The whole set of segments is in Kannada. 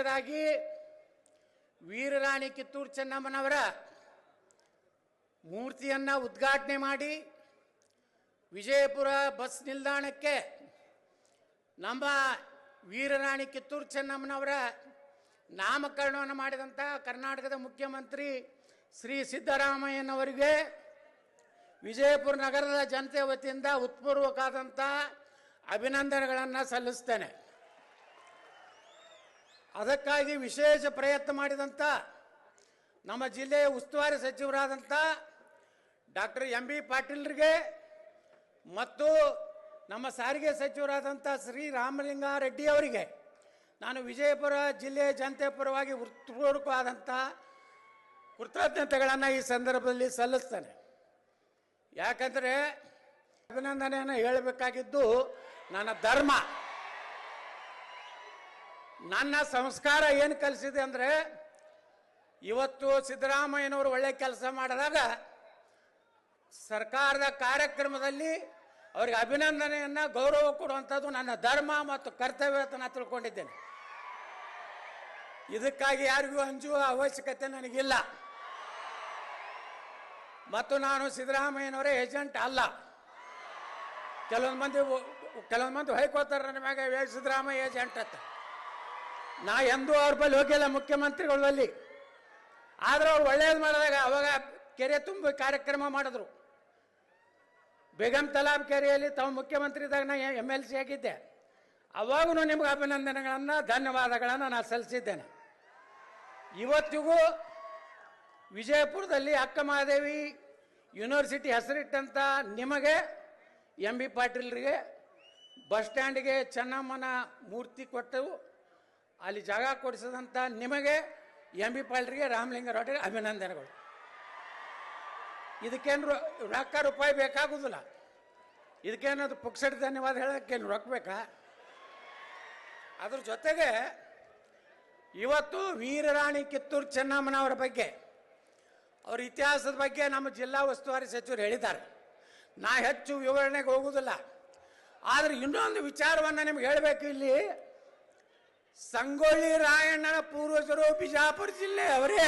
ಮೊದಲನೇದಾಗಿ ವೀರರಾಣಿ ಕಿತ್ತೂರು ಚೆನ್ನಮ್ಮನವರ ಮೂರ್ತಿಯನ್ನು ಉದ್ಘಾಟನೆ ಮಾಡಿ ವಿಜಯಪುರ ಬಸ್ ನಿಲ್ದಾಣಕ್ಕೆ ನಮ್ಮ ವೀರರಾಣಿ ಕಿತ್ತೂರು ಚೆನ್ನಮ್ಮನವರ ನಾಮಕರಣವನ್ನು ಮಾಡಿದಂಥ ಕರ್ನಾಟಕದ ಮುಖ್ಯಮಂತ್ರಿ ಶ್ರೀ ಸಿದ್ದರಾಮಯ್ಯನವರಿಗೆ ವಿಜಯಪುರ ನಗರದ ಜನತೆ ವತಿಯಿಂದ ಉತ್ಪೂರ್ವಕವಾದಂಥ ಅಭಿನಂದನೆಗಳನ್ನು ಸಲ್ಲಿಸ್ತೇನೆ. ಅದಕ್ಕಾಗಿ ವಿಶೇಷ ಪ್ರಯತ್ನ ಮಾಡಿದಂಥ ನಮ್ಮ ಜಿಲ್ಲೆಯ ಉಸ್ತುವಾರಿ ಸಚಿವರಾದಂಥ ಡಾಕ್ಟರ್ ಎಂ ಬಿ ಪಾಟೀಲ್ರಿಗೆ ಮತ್ತು ನಮ್ಮ ಸಾರಿಗೆ ಸಚಿವರಾದಂಥ ಶ್ರೀ ರಾಮಲಿಂಗಾರೆಡ್ಡಿ ಅವರಿಗೆ ನಾನು ವಿಜಯಪುರ ಜಿಲ್ಲೆಯ ಜನತೆ ಪರವಾಗಿ ಹೃತ್ಪೂರ್ವಕವಾದಂಥ ಕೃತಜ್ಞತೆಗಳನ್ನು ಈ ಸಂದರ್ಭದಲ್ಲಿ ಸಲ್ಲಿಸ್ತೇನೆ. ಯಾಕಂದರೆ ಅಭಿನಂದನೆಯನ್ನು ಹೇಳಬೇಕಾಗಿದ್ದು ನನ್ನ ಧರ್ಮ, ನನ್ನ ಸಂಸ್ಕಾರ ಏನು ಕಲಿಸಿದೆ ಅಂದರೆ, ಇವತ್ತು ಸಿದ್ದರಾಮಯ್ಯನವರು ಒಳ್ಳೆ ಕೆಲಸ ಮಾಡಿದಾಗ ಸರ್ಕಾರದ ಕಾರ್ಯಕ್ರಮದಲ್ಲಿ ಅವರಿಗೆ ಅಭಿನಂದನೆಯನ್ನು ಗೌರವ ಕೊಡುವಂಥದ್ದು ನನ್ನ ಧರ್ಮ ಮತ್ತು ಕರ್ತವ್ಯ ಅಂತ ನಾನು ತಿಳ್ಕೊಂಡಿದ್ದೇನೆ. ಇದಕ್ಕಾಗಿ ಯಾರಿಗೂ ಅಂಜುವ ಅವಶ್ಯಕತೆ ನನಗಿಲ್ಲ. ಮತ್ತು ನಾನು ಸಿದ್ದರಾಮಯ್ಯನವರೇ ಏಜೆಂಟ್ ಅಲ್ಲ. ಕೆಲವೊಂದು ಮಂದಿ ಹೊಯ್ಕೋತಾರೆ ನನ್ನ ಮ್ಯಾಗ ಸಿದ್ದರಾಮಯ್ಯ ಏಜೆಂಟ್ ಅಂತ. ನಾ ಎಂದೂ ಅವ್ರ ಬಳಿ ಹೋಗಿಲ್ಲ ಮುಖ್ಯಮಂತ್ರಿಗಳ ಬಳಿ. ಆದ್ರೆ ಅವ್ರು ಒಳ್ಳೇದು ಮಾಡಿದಾಗ ಅವಾಗ ಕೆರೆ ತುಂಬ ಕಾರ್ಯಕ್ರಮ ಮಾಡಿದ್ರು. ಬೇಗಂ ತಲಾಬ್ ಕೆರೆಯಲ್ಲಿ ತಾವು ಮುಖ್ಯಮಂತ್ರಿ ಇದ್ದಾಗ ನಾ MLC ಆಗಿದ್ದೆ. ಅವಾಗೂ ನಿಮ್ಗೆ ಅಭಿನಂದನೆಗಳನ್ನು ಧನ್ಯವಾದಗಳನ್ನು ನಾನು ಸಲ್ಲಿಸಿದ್ದೇನೆ. ಇವತ್ತಿಗೂ ವಿಜಯಪುರದಲ್ಲಿ ಅಕ್ಕ ಮಹಾದೇವಿ ಯೂನಿವರ್ಸಿಟಿ ಹೆಸರಿಟ್ಟಂಥ ನಿಮಗೆ ಎಂ ಬಿ ಪಾಟೀಲ್ರಿಗೆ ಬಸ್ ಸ್ಟ್ಯಾಂಡಿಗೆ ಚೆನ್ನಮ್ಮನ ಮೂರ್ತಿ ಕೊಟ್ಟು ಅಲ್ಲಿ ಜಾಗ ಕೊಡಿಸಿದಂಥ ನಿಮಗೆ ಎಂ ಬಿ ಪಾಟೀಲ್ರಿಗೆ ರಾಮಲಿಂಗಾರೆಡ್ಡಿಗೆ ಅಭಿನಂದನೆಗಳು. ಇದಕ್ಕೇನು ರೊಕ್ಕ ರೂಪಾಯಿ ಬೇಕಾಗುದಿಲ್ಲ. ಇದಕ್ಕೇನದು ಪುಕ್ಸಟ್ ಧನ್ಯವಾದ ಹೇಳೋಕ್ಕೇನು ರೊಕ್ಕ ಬೇಕಾ? ಅದ್ರ ಜೊತೆಗೆ ಇವತ್ತು ವೀರರಾಣಿ ಕಿತ್ತೂರು ಚೆನ್ನಮ್ಮನವರ ಬಗ್ಗೆ, ಅವರ ಇತಿಹಾಸದ ಬಗ್ಗೆ ನಮ್ಮ ಜಿಲ್ಲಾ ಉಸ್ತುವಾರಿ ಸಚಿವರು ಹೇಳಿದ್ದಾರೆ. ನಾ ಹೆಚ್ಚು ವಿವರಣೆಗೆ ಹೋಗುವುದಿಲ್ಲ. ಆದರೆ ಇನ್ನೊಂದು ವಿಚಾರವನ್ನು ನಿಮ್ಗೆ ಹೇಳಬೇಕು. ಇಲ್ಲಿ ಸಂಗೊಳ್ಳಿ ರಾಯಣ್ಣನ ಪೂರ್ವಜರು ಬಿಜಾಪುರ ಜಿಲ್ಲೆ ಅವರೇ.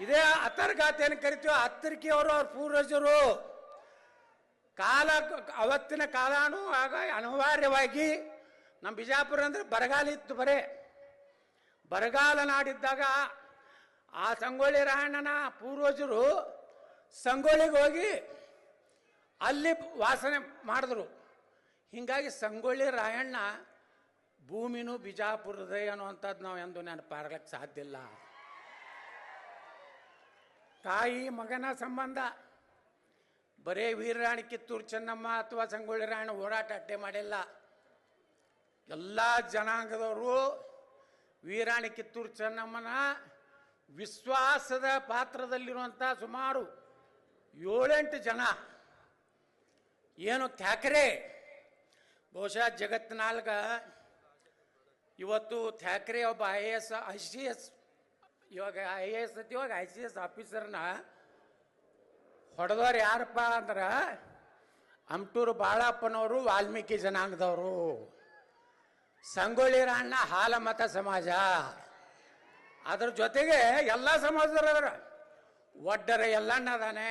ಇದೇ ಅತರ್ಗಾತೆಯನ್ನು ಕರಿತೀವಿ. ಅತ್ತರ್ಕಿಯವರು ಅವ್ರ ಪೂರ್ವಜರು. ಅವತ್ತಿನ ಕಾಲಾನು ಆಗ ಅನಿವಾರ್ಯವಾಗಿ ನಮ್ಮ ಬಿಜಾಪುರ ಅಂದರೆ ಬರಗಾಲ ಇತ್ತು. ಬರಗಾಲ ನಾಡಿದ್ದಾಗ ಆ ಸಂಗೊಳ್ಳಿ ರಾಯಣ್ಣನ ಪೂರ್ವಜರು ಸಂಗೊಳ್ಳಿಗೆ ಹೋಗಿ ಅಲ್ಲಿ ವಾಸನೆ ಮಾಡಿದ್ರು. ಹೀಗಾಗಿ ಸಂಗೊಳ್ಳಿ ರಾಯಣ್ಣ ಭೂಮಿನೂ ಬಿಜಾಪುರದೇ ಅನ್ನುವಂಥದ್ದು ನಾವು ಎಂದು ನೆನಪಾರ್ಲಿಕ್ಕೆ ಸಾಧ್ಯ ಇಲ್ಲ. ತಾಯಿ ಮಗನ ಸಂಬಂಧ ಬರೇ ವೀರರಾಣಿ ಕಿತ್ತೂರು ಚೆನ್ನಮ್ಮ ಅಥವಾ ಸಂಗೊಳ್ಳಿ ರಾಯಣ್ಣ ಹೋರಾಟ ಅಟ್ಟೆ ಮಾಡಿಲ್ಲ. ಎಲ್ಲ ಜನಾಂಗದವರು ವೀರರಾಣಿ ಕಿತ್ತೂರು ಚೆನ್ನಮ್ಮನ ವಿಶ್ವಾಸದ ಪಾತ್ರದಲ್ಲಿರುವಂಥ ಸುಮಾರು 7-8 ಜನ ಏನು ಥ್ಯಾಕ್ರೆ, ಬಹುಶಃ ಜಗತ್ತಿನಾಲ್ಗ ಇವತ್ತು ಥ್ಯಾಕ್ರೆ ಒಬ್ಬ ICS ಇವಾಗ IAS ಇವಾಗ ICS ಆಫೀಸರ್ನ ಹೊಡೆದವ್ರು ಯಾರಪ್ಪ ಅಂದ್ರೆ ಅಮಟೂರು ಬಾಳಪ್ಪನವರು ವಾಲ್ಮೀಕಿ ಜನಾಂಗದವರು. ಸಂಗೊಳ್ಳಿ ರಾಯಣ್ಣ ಹಾಲಮತ ಸಮಾಜ. ಅದ್ರ ಜೊತೆಗೆ ಎಲ್ಲ ಸಮಾಜದವರು ಅದಾರ. ಒಡ್ಡರ ಎಲ್ಲಣ್ಣ ಅದಾನೆ,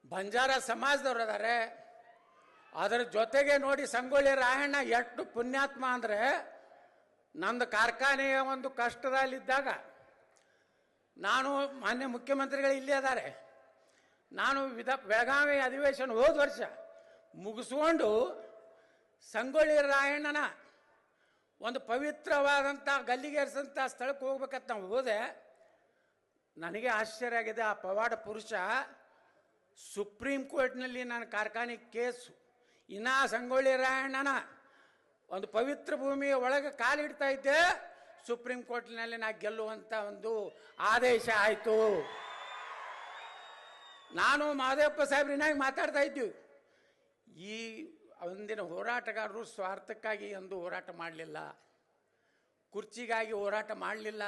ಬಂಜಾರ ಸಮಾಜದವ್ರು ಅದಾರೆ. ಅದರ ಜೊತೆಗೆ ನೋಡಿ ಸಂಗೊಳ್ಳಿ ರಾಯಣ್ಣ ಎಷ್ಟು ಪುಣ್ಯಾತ್ಮ ಅಂದರೆ, ನಂದು ಕಾರ್ಖಾನೆಯ ಒಂದು ಕಷ್ಟದಲ್ಲಿದ್ದಾಗ ನಾನು ಮಾನ್ಯ ಮುಖ್ಯಮಂತ್ರಿಗಳು ಇಲ್ಲೇ ಅದಾರೆ. ನಾನು ಬೆಳಗಾವಿ ಅಧಿವೇಶನ ಹೋದ ವರ್ಷ ಮುಗಿಸ್ಕೊಂಡು ಸಂಗೊಳ್ಳಿ ರಾಯಣ್ಣನ ಒಂದು ಪವಿತ್ರವಾದಂಥ ಗಲ್ಲಿಗೇರಿಸಂಥ ಸ್ಥಳಕ್ಕೆ ಹೋಗ್ಬೇಕಂತ ನಾವು ಹೋದೆ. ನನಗೆ ಆಶ್ಚರ್ಯ ಆಗಿದೆ. ಆ ಪವಾಡ ಪುರುಷ ಸುಪ್ರೀಂ ಕೋರ್ಟ್ನಲ್ಲಿ ನನ್ನ ಕಾರ್ಖಾನೆ ಕೇಸು ಇನ್ನ ಸಂಗೊಳ್ಳಿ ರಾಯಣ್ಣನ ಒಂದು ಪವಿತ್ರ ಭೂಮಿಯ ಒಳಗೆ ಕಾಲಿಡ್ತಾ ಇದ್ದೆ. ಸುಪ್ರೀಂ ಕೋರ್ಟ್ನಲ್ಲಿ ನಾ ಗೆಲ್ಲುವಂಥ ಒಂದು ಆದೇಶ ಆಯಿತು. ನಾನು ಮಹದೇವಪ್ಪ ಸಾಹೇಬ್ರಿನಾಗಿ ಮಾತಾಡ್ತಾ ಇದ್ದೀವಿ. ಈ ಒಂದಿನ ಹೋರಾಟಗಾರರು ಸ್ವಾರ್ಥಕ್ಕಾಗಿ ಎಂದು ಹೋರಾಟ ಮಾಡಲಿಲ್ಲ, ಕುರ್ಚಿಗಾಗಿ ಹೋರಾಟ ಮಾಡಲಿಲ್ಲ.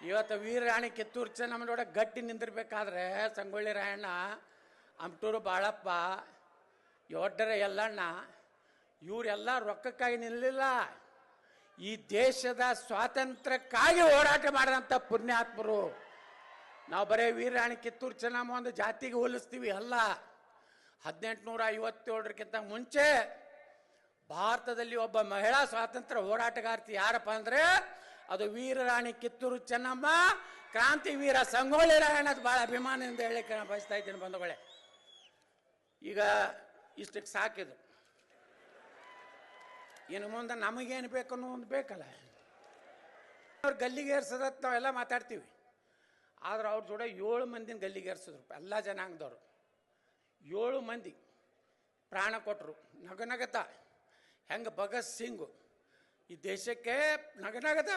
ಇವತ್ತು ವೀರರಾಣಿ ಕಿತ್ತೂರು ಚೆನ್ನಮ್ಮನೋಡ ಗಟ್ಟಿ ನಿಂದಿರ್ಬೇಕಾದ್ರೆ ಸಂಗೊಳ್ಳಿ ರಾಯಣ್ಣ, ಅಮಟೂರು ಬಾಳಪ್ಪ, ಒಡ್ಡರ ಎಲ್ಲಣ್ಣ ಇವರೆಲ್ಲ ರೊಕ್ಕಕ್ಕಾಗಿ ನಿಲ್ಲಲಿಲ್ಲ, ಈ ದೇಶದ ಸ್ವಾತಂತ್ರ್ಯಕ್ಕಾಗಿ ಹೋರಾಟ ಮಾಡಿದಂಥ ಪುಣ್ಯಾತ್ಮರು. ನಾವು ಬರೀ ವೀರರಾಣಿ ಕಿತ್ತೂರು ಚೆನ್ನಮ್ಮ ಒಂದು ಜಾತಿಗೆ ಹೋಲಿಸ್ತೀವಿ ಅಲ್ಲ. 1857ಕ್ಕಿಂತ ಮುಂಚೆ ಭಾರತದಲ್ಲಿ ಒಬ್ಬ ಮಹಿಳಾ ಸ್ವಾತಂತ್ರ್ಯ ಹೋರಾಟಗಾರ್ತಿ ಯಾರಪ್ಪ ಅಂದರೆ ಅದು ವೀರರಾಣಿ ಕಿತ್ತೂರು ಚೆನ್ನಮ್ಮ, ಕ್ರಾಂತಿ ವೀರ ಸಂಗೊಳ್ಳಿ ರಾಯಣ್ಣದ ಭಾಳ ಅಭಿಮಾನದಿಂದ ಹೇಳಕ್ಕೆ ನಾನು ಬಯಸ್ತಾ ಇದ್ದೀನಿ ಬಂಧುಗಳೇ. ಈಗ ಇಷ್ಟಕ್ಕೆ ಸಾಕಿದು, ಇನ್ನು ಮುಂದೆ ನಮಗೇನು ಬೇಕು ಅನ್ನೋ ಒಂದು ಬೇಕಲ್ಲ. ಅವ್ರು ಗಲ್ಲಿಗೇರ್ಸೋದತ್ತು ನಾವೆಲ್ಲ ಮಾತಾಡ್ತೀವಿ, ಆದ್ರೆ ಅವ್ರ ಜೋಡ 7 ಮಂದಿನ ಗಲ್ಲಿಗೇರ್ಸಿದ್ರು. ಎಲ್ಲ ಜನಾಂಗದವರು 7 ಮಂದಿ ಪ್ರಾಣ ಕೊಟ್ಟರು ನಗನಗತ. ಹೆಂಗೆ ಭಗತ್ ಸಿಂಗು ಈ ದೇಶಕ್ಕೆ ನಗನಗತ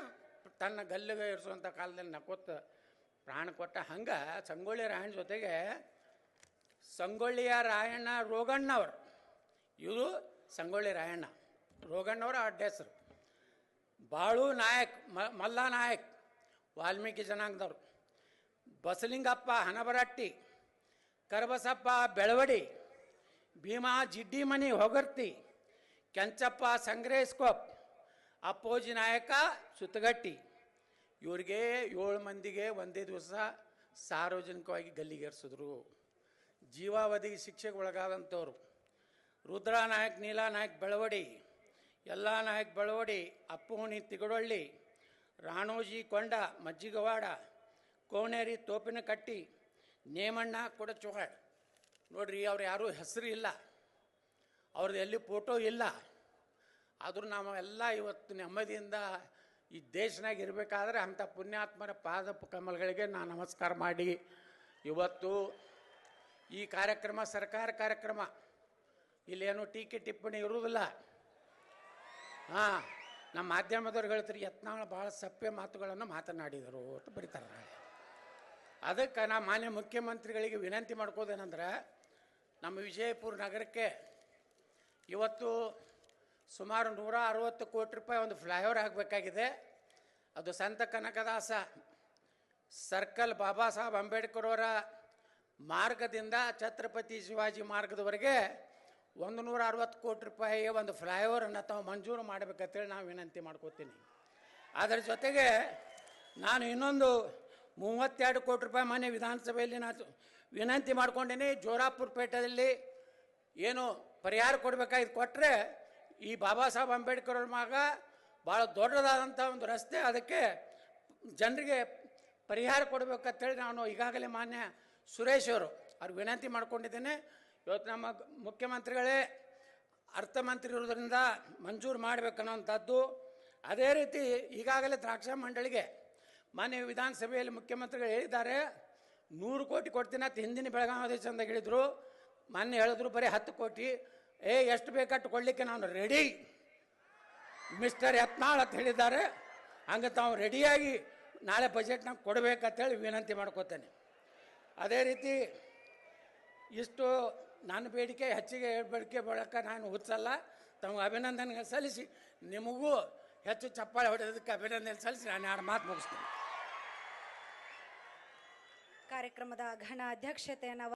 ತನ್ನ ಗಲ್ಲಿಗೆ ಇರಿಸುವಂಥ ಕಾಲದಲ್ಲಿ ನಕ್ಕೊತ್ತ ಪ್ರಾಣ ಕೊಟ್ಟ, ಹಂಗೆ ಸಂಗೊಳ್ಳಿ ರಾಯಣ್ಣ ಜೊತೆಗೆ ಸಂಗೊಳ್ಳಿಯ ರಾಯಣ್ಣ ರೋಗಣ್ಣವರು, ಇವರು ಸಂಗೊಳ್ಳಿ ರಾಯಣ್ಣ, ರೋಗಣ್ಣವರ ಅಡ್ಡ ಹೆಸರು. ಬಾಳು ನಾಯಕ್, ಮಲ್ಲ ನಾಯಕ್ ವಾಲ್ಮೀಕಿ ಜನಾಂಗದವರು, ಬಸಲಿಂಗಪ್ಪ ಹನಬರಟ್ಟಿ, ಕರಬಸಪ್ಪ ಬೆಳವಡಿ, ಭೀಮಾ ಜಿಡ್ಡಿಮನಿ ಹೊಗರ್ತಿ, ಕೆಂಚಪ್ಪ ಸಂಗ್ರೇಸ್ಕೊಪ್, ಅಪ್ಪೋಜಿ ನಾಯಕ ಸುತ್ತಗಟ್ಟಿ. ಇವರಿಗೆ 7 ಮಂದಿಗೆ ಒಂದೇ ದಿವಸ ಸಾರ್ವಜನಿಕವಾಗಿ ಗಲ್ಲಿಗೇರಿಸಿದ್ರು. ಜೀವಾವಧಿ ಶಿಕ್ಷೆಗೆ ಒಳಗಾದಂಥವ್ರು ರುದ್ರ ನಾಯಕ್, ನೀಲಾ ನಾಯಕ್ ಬೆಳವಡಿ, ಯಲ್ಲಾ ನಾಯಕ್ ಬೆಳವಡಿ, ಅಪ್ಪೋಣಿ ತಿಗಡೊಳ್ಳಿ, ರಾಣೋಜಿ ಕೊಂಡ ಮಜ್ಜಿಗವಾಡ, ಕೋನೇರಿ ತೋಪಿನಕಟ್ಟಿ, ನೇಮಣ್ಣ ಕೊಡಚೋಗಾಡ್. ನೋಡ್ರಿ, ಅವ್ರು ಯಾರೂ ಹೆಸರು ಇಲ್ಲ, ಅವ್ರದ್ದು ಎಲ್ಲಿ ಫೋಟೋ ಇಲ್ಲ. ಆದರೂ ನಾವೆಲ್ಲ ಇವತ್ತು ನೆಮ್ಮದಿಯಿಂದ ಈ ದೇಶನಾಗ ಇರಬೇಕಾದ್ರೆ ಅಂಥ ಪುಣ್ಯಾತ್ಮರ ಪಾದ ಕಮಲಗಳಿಗೆ ನಾನು ನಮಸ್ಕಾರ ಮಾಡಿ, ಇವತ್ತು ಈ ಕಾರ್ಯಕ್ರಮ ಸರ್ಕಾರ ಕಾರ್ಯಕ್ರಮ, ಇಲ್ಲೇನು ಟೀಕೆ ಟಿಪ್ಪಣಿ ಇರುವುದಿಲ್ಲ. ನಮ್ಮ ಮಾಧ್ಯಮದವ್ರು ಹೇಳ್ತಾರೆ ಯತ್ನಾಳ್ ಭಾಳ ಸಪ್ಪೆ ಮಾತುಗಳನ್ನು ಮಾತನಾಡಿದರು ಅಂತ ಬರೀತಾರೆ. ಅದಕ್ಕೆ ನಾ ಮಾನ್ಯ ಮುಖ್ಯಮಂತ್ರಿಗಳಿಗೆ ವಿನಂತಿ ಮಾಡ್ಕೋದೇನೆಂದ್ರೆ, ನಮ್ಮ ವಿಜಯಪುರ ನಗರಕ್ಕೆ ಇವತ್ತು ಸುಮಾರು 160 ಕೋಟಿ ರೂಪಾಯಿ ಒಂದು ಫ್ಲೈಓವರ್ ಆಗಬೇಕಾಗಿದೆ. ಅದು ಸಂತ ಕನಕದಾಸ ಸರ್ಕಲ್ ಬಾಬಾ ಸಾಹೇಬ್ ಅಂಬೇಡ್ಕರ್ ಅವರ ಮಾರ್ಗದಿಂದ ಛತ್ರಪತಿ ಶಿವಾಜಿ ಮಾರ್ಗದವರೆಗೆ 160 ಕೋಟಿ ರೂಪಾಯಿ ಒಂದು ಫ್ಲೈಓವರನ್ನು ತಾವು ಮಂಜೂರು ಮಾಡಬೇಕಂತೇಳಿ ನಾವು ವಿನಂತಿ ಮಾಡ್ಕೋತೀನಿ. ಅದರ ಜೊತೆಗೆ ನಾನು ಇನ್ನೊಂದು 32 ಕೋಟಿ ರೂಪಾಯಿ ಮಾನ್ಯ ವಿಧಾನಸಭೆಯಲ್ಲಿ ನಾನು ವಿನಂತಿ ಮಾಡ್ಕೊಂಡೇನೆ. ಜೋರಾಪುರ ಪೇಟೆಯಲ್ಲಿ ಏನು ಪರಿಹಾರ ಕೊಡಬೇಕಾಗಿದ್ದು ಕೊಟ್ಟರೆ, ಈ ಬಾಬಾ ಸಾಹೇಬ್ ಅಂಬೇಡ್ಕರ್ ಅವ್ರ ಮಗ ಭಾಳ ದೊಡ್ಡದಾದಂಥ ಒಂದು ರಸ್ತೆ, ಅದಕ್ಕೆ ಜನರಿಗೆ ಪರಿಹಾರ ಕೊಡಬೇಕಂತೇಳಿ ನಾನು ಈಗಾಗಲೇ ಮಾನ್ಯ ಸುರೇಶ್ ಅವ್ರಿಗೆ ವಿನಂತಿ ಮಾಡ್ಕೊಂಡಿದ್ದೇನೆ. ಇವತ್ತು ನಮ್ಮ ಮುಖ್ಯಮಂತ್ರಿಗಳೇ ಅರ್ಥಮಂತ್ರಿ ಇರೋದ್ರಿಂದ ಮಂಜೂರು ಮಾಡಬೇಕನ್ನೋಂಥದ್ದು. ಅದೇ ರೀತಿ ಈಗಾಗಲೇ ದ್ರಾಕ್ಷಾ ಮಂಡಳಿಗೆ ಮಾನ್ಯ ವಿಧಾನಸಭೆಯಲ್ಲಿ ಮುಖ್ಯಮಂತ್ರಿಗಳು ಹೇಳಿದ್ದಾರೆ 100 ಕೋಟಿ ಕೊಡ್ತೀನಿ ಅಂತ ಹಿಂದಿನ ಬೆಳಗಾವಿ ಅಧಿವೇಶನದಾಗ ಹೇಳಿದರು. ಮಾನ್ಯ ಹೇಳಿದ್ರು ಬರೀ 10 ಕೋಟಿ, ಎಷ್ಟು ಬೇಕಟ್ಟು ಕೊಡಲಿಕ್ಕೆ ನಾನು ರೆಡಿ ಮಿಸ್ಟರ್ ಯತ್ನಾಳ್ ಅಂತ ಹೇಳಿದ್ದಾರೆ. ಹಂಗೆ ತಾವು ರೆಡಿಯಾಗಿ ನಾಳೆ ಬಜೆಟ್ನಾಗ ಕೊಡಬೇಕಂತೇಳಿ ವಿನಂತಿ ಮಾಡ್ಕೋತೇನೆ. ಅದೇ ರೀತಿ ಇಷ್ಟು ನನ್ನ ಬೇಡಿಕೆ ಹೆಚ್ಚಿಗೆ ಬೇಡಿಕೆ ಬಳಕ ನಾನು ಹುಚ್ಚಲ್ಲ, ತಮಗೆ ಅಭಿನಂದನೆ ಸಲ್ಲಿಸಿ ನಿಮಗೂ ಹೆಚ್ಚು ಚಪ್ಪಾಳೆ ಹೊಡೆಯೋದಕ್ಕೆ ಅಭಿನಂದನೆ ಸಲ್ಲಿಸಿ ನಾನು 2 ಮಾತು ಮುಗಿಸ್ತೀನಿ. ಕಾರ್ಯಕ್ರಮದ ಘನ ಅಧ್ಯಕ್ಷತೆಯನ್ನು